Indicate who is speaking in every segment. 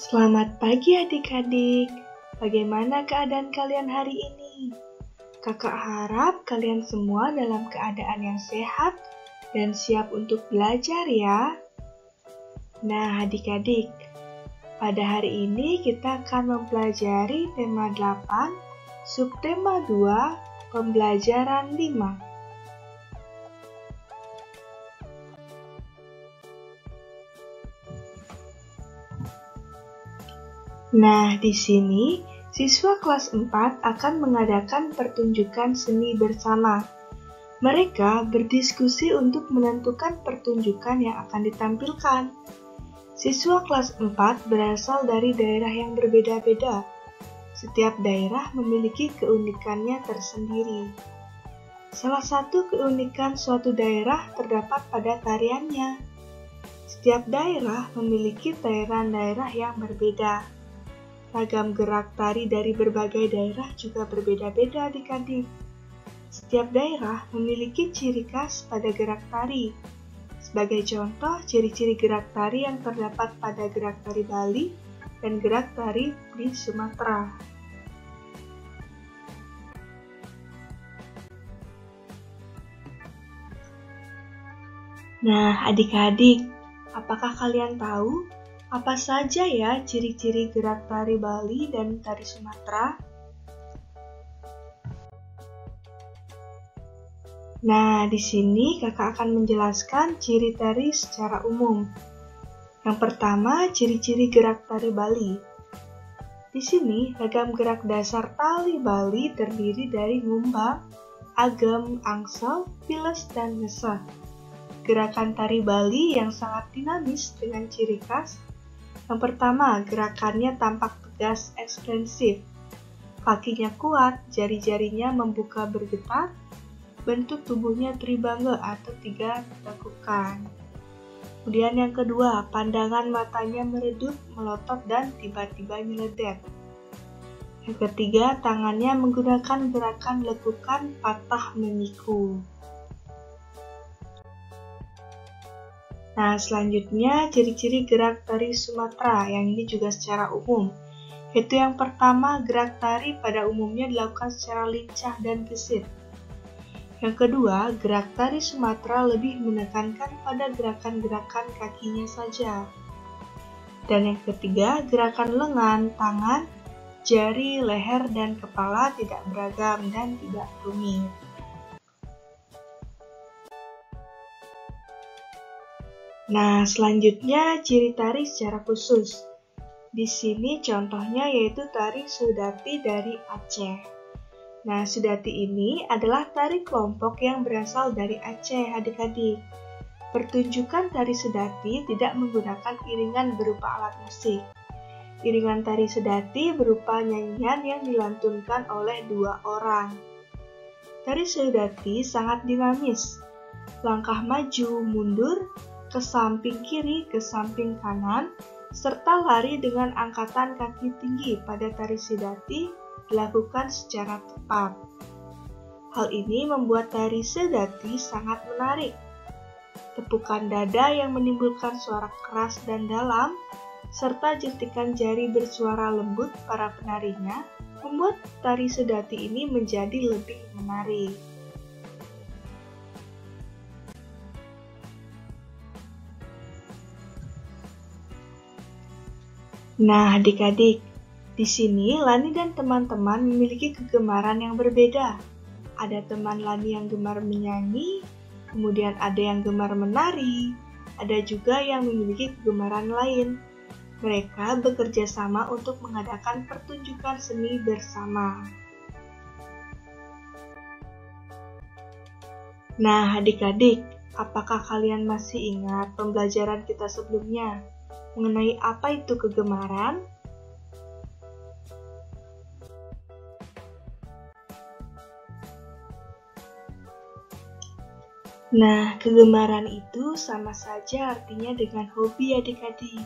Speaker 1: Selamat pagi adik-adik. Bagaimana keadaan kalian hari ini? Kakak harap kalian semua dalam keadaan yang sehat dan siap untuk belajar ya. Nah adik-adik, pada hari ini kita akan mempelajari tema 8, subtema 2, pembelajaran 5. Nah, di sini siswa kelas 4 akan mengadakan pertunjukan seni bersama. Mereka berdiskusi untuk menentukan pertunjukan yang akan ditampilkan. Siswa kelas 4 berasal dari daerah yang berbeda-beda. Setiap daerah memiliki keunikannya tersendiri. Salah satu keunikan suatu daerah terdapat pada tariannya. Setiap daerah memiliki tarian daerah yang berbeda. Ragam gerak tari dari berbagai daerah juga berbeda-beda adik-adik. Setiap daerah memiliki ciri khas pada gerak tari. Sebagai contoh, ciri-ciri gerak tari yang terdapat pada gerak tari Bali dan gerak tari di Sumatera. Nah, adik-adik, apakah kalian tahu apa saja ya ciri-ciri gerak tari Bali dan tari Sumatera? Nah, di sini kakak akan menjelaskan ciri tari secara umum. Yang pertama, ciri-ciri gerak tari Bali. Di sini, ragam gerak dasar tari Bali terdiri dari ngumbang, agem, angsel, piles, dan ngeseh. Gerakan tari Bali yang sangat dinamis dengan ciri khas. Yang pertama, gerakannya tampak tegas, ekspresif. Kakinya kuat, jari-jarinya membuka bergetar, bentuk tubuhnya tribangga atau 3 tekukan. Kemudian yang kedua, pandangan matanya meredup, melotot, dan tiba-tiba nyeledet. Yang ketiga, tangannya menggunakan gerakan lekukan patah menyiku. Nah, selanjutnya ciri-ciri gerak tari Sumatera yang ini juga secara umum. Yaitu yang pertama, gerak tari pada umumnya dilakukan secara lincah dan gesit. Yang kedua, gerak tari Sumatera lebih menekankan pada gerakan-gerakan kakinya saja. Dan yang ketiga, gerakan lengan, tangan, jari, leher, dan kepala tidak beragam dan tidak rumit. Nah, selanjutnya ciri tari secara khusus. Di sini contohnya yaitu tari Sudati dari Aceh. Nah, Sudati ini adalah tari kelompok yang berasal dari Aceh, adik-adik. Pertunjukan tari Sudati tidak menggunakan iringan berupa alat musik. Iringan tari Sudati berupa nyanyian yang dilantunkan oleh 2 orang. Tari Sudati sangat dinamis. Langkah maju, mundur, ke samping kiri, ke samping kanan, serta lari dengan angkatan kaki tinggi pada tari Sudati dilakukan secara tepat. Hal ini membuat tari Sudati sangat menarik. Tepukan dada yang menimbulkan suara keras dan dalam, serta jentikan jari bersuara lembut para penarinya, membuat tari Sudati ini menjadi lebih menarik. Nah, adik-adik, di sini Lani dan teman-teman memiliki kegemaran yang berbeda. Ada teman Lani yang gemar menyanyi, kemudian ada yang gemar menari, ada juga yang memiliki kegemaran lain. Mereka bekerja sama untuk mengadakan pertunjukan seni bersama. Nah, adik-adik, apakah kalian masih ingat pembelajaran kita sebelumnya? Mengenai apa itu kegemaran? Nah, kegemaran itu sama saja artinya dengan hobi adik-adik.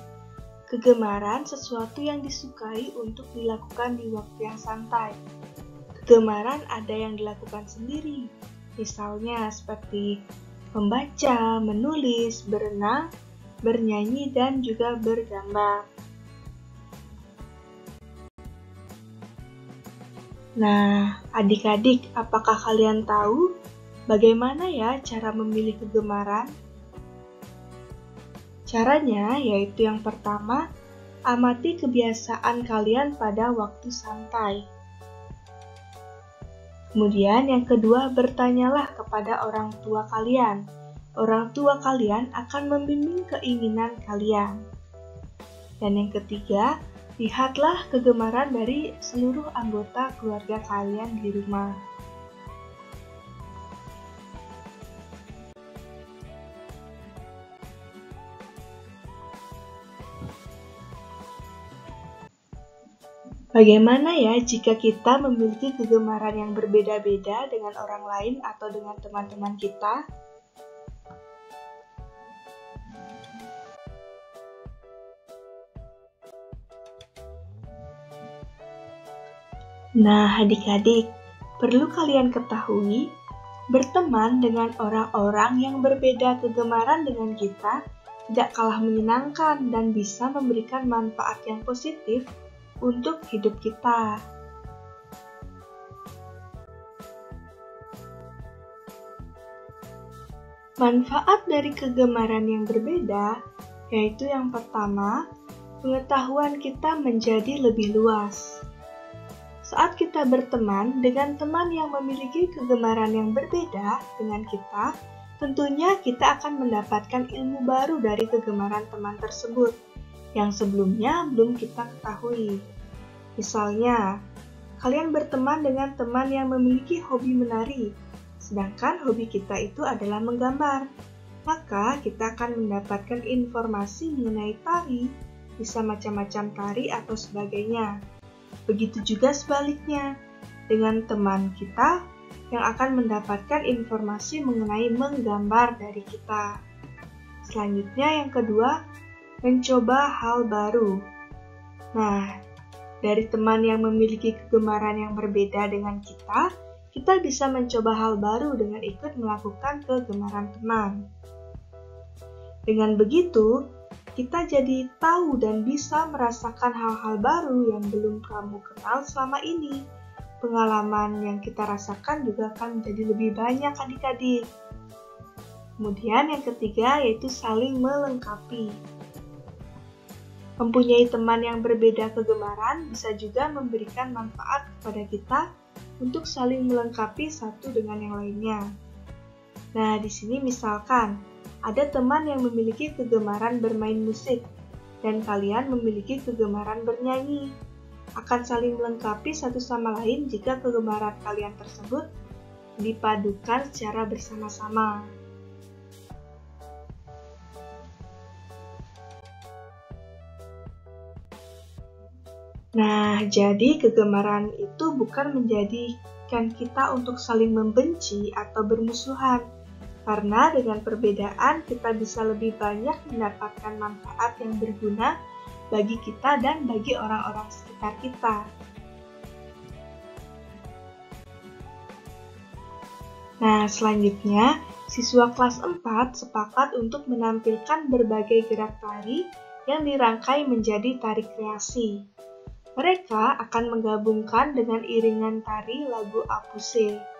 Speaker 1: Kegemaran sesuatu yang disukai untuk dilakukan di waktu yang santai. Kegemaran ada yang dilakukan sendiri, misalnya seperti membaca, menulis, berenang, bernyanyi, dan juga bergambar. Nah, adik-adik, apakah kalian tahu bagaimana ya cara memilih kegemaran? Caranya yaitu yang pertama, amati kebiasaan kalian pada waktu santai. Kemudian yang kedua, bertanyalah kepada orang tua kalian. Orang tua kalian akan membimbing keinginan kalian. Dan yang ketiga, lihatlah kegemaran dari seluruh anggota keluarga kalian di rumah. Bagaimana ya jika kita memiliki kegemaran yang berbeda-beda dengan orang lain atau dengan teman-teman kita? Nah, adik-adik, perlu kalian ketahui, berteman dengan orang-orang yang berbeda kegemaran dengan kita tidak kalah menyenangkan dan bisa memberikan manfaat yang positif untuk hidup kita. Manfaat dari kegemaran yang berbeda yaitu yang pertama, pengetahuan kita menjadi lebih luas. Saat kita berteman dengan teman yang memiliki kegemaran yang berbeda dengan kita, tentunya kita akan mendapatkan ilmu baru dari kegemaran teman tersebut yang sebelumnya belum kita ketahui. Misalnya, kalian berteman dengan teman yang memiliki hobi menari, sedangkan hobi kita itu adalah menggambar. Maka kita akan mendapatkan informasi mengenai tari, bisa macam-macam tari atau sebagainya. Begitu juga sebaliknya, dengan teman kita yang akan mendapatkan informasi mengenai menggambar dari kita. Selanjutnya yang kedua, mencoba hal baru. Nah, dari teman yang memiliki kegemaran yang berbeda dengan kita bisa mencoba hal baru dengan ikut melakukan kegemaran teman. Dengan begitu, kita jadi tahu dan bisa merasakan hal-hal baru yang belum kamu kenal selama ini. Pengalaman yang kita rasakan juga akan menjadi lebih banyak adik-adik. Kemudian yang ketiga yaitu saling melengkapi. Mempunyai teman yang berbeda kegemaran bisa juga memberikan manfaat kepada kita untuk saling melengkapi satu dengan yang lainnya. Nah, di sini misalkan ada teman yang memiliki kegemaran bermain musik, dan kalian memiliki kegemaran bernyanyi. Akan saling melengkapi satu sama lain jika kegemaran kalian tersebut dipadukan secara bersama-sama. Nah, jadi kegemaran itu bukan menjadikan kita untuk saling membenci atau bermusuhan. Karena dengan perbedaan kita bisa lebih banyak mendapatkan manfaat yang berguna bagi kita dan bagi orang-orang sekitar kita. Nah, selanjutnya, siswa kelas 4 sepakat untuk menampilkan berbagai gerak tari yang dirangkai menjadi tari kreasi. Mereka akan menggabungkan dengan iringan tari lagu Apuse.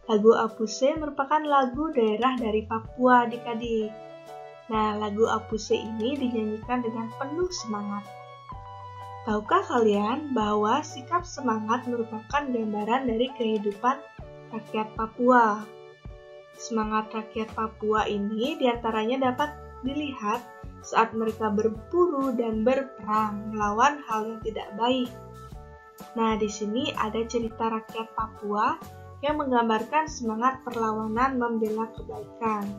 Speaker 1: Lagu Apuse merupakan lagu daerah dari Papua, adik-adik. Nah, lagu Apuse ini dinyanyikan dengan penuh semangat. Tahukah kalian bahwa sikap semangat merupakan gambaran dari kehidupan rakyat Papua? Semangat rakyat Papua ini diantaranya dapat dilihat saat mereka berburu dan berperang melawan hal yang tidak baik. Nah, di sini ada cerita rakyat Papua yang menggambarkan semangat perlawanan membela kebaikan.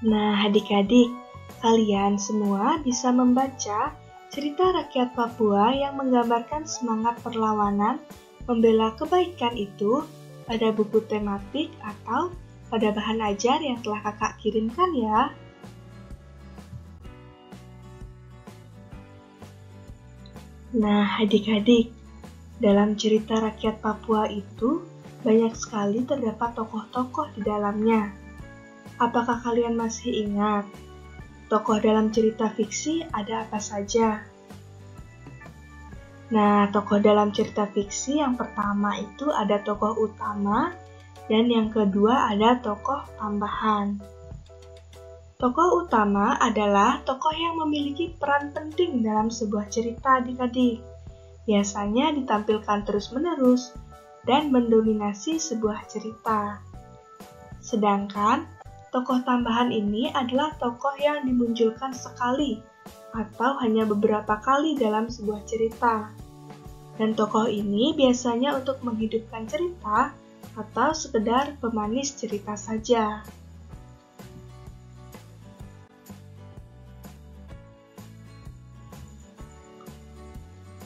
Speaker 1: Nah, adik-adik, kalian semua bisa membaca cerita rakyat Papua yang menggambarkan semangat perlawanan membela kebaikan itu pada buku tematik atau pada bahan ajar yang telah kakak kirimkan ya. Nah, adik-adik, dalam cerita rakyat Papua itu, banyak sekali terdapat tokoh-tokoh di dalamnya. Apakah kalian masih ingat? Tokoh dalam cerita fiksi ada apa saja? Nah, tokoh dalam cerita fiksi yang pertama itu ada tokoh utama, dan yang kedua ada tokoh tambahan. Tokoh utama adalah tokoh yang memiliki peran penting dalam sebuah cerita adik-adik. Biasanya ditampilkan terus-menerus dan mendominasi sebuah cerita. Sedangkan tokoh tambahan ini adalah tokoh yang dimunculkan sekali atau hanya beberapa kali dalam sebuah cerita. Dan tokoh ini biasanya untuk menghidupkan cerita atau sekedar pemanis cerita saja.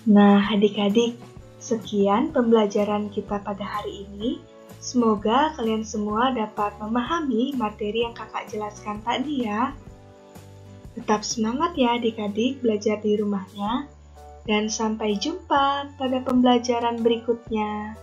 Speaker 1: Nah, adik-adik, sekian pembelajaran kita pada hari ini. Semoga kalian semua dapat memahami materi yang kakak jelaskan tadi ya. Tetap semangat ya adik-adik belajar di rumahnya. Dan sampai jumpa pada pembelajaran berikutnya.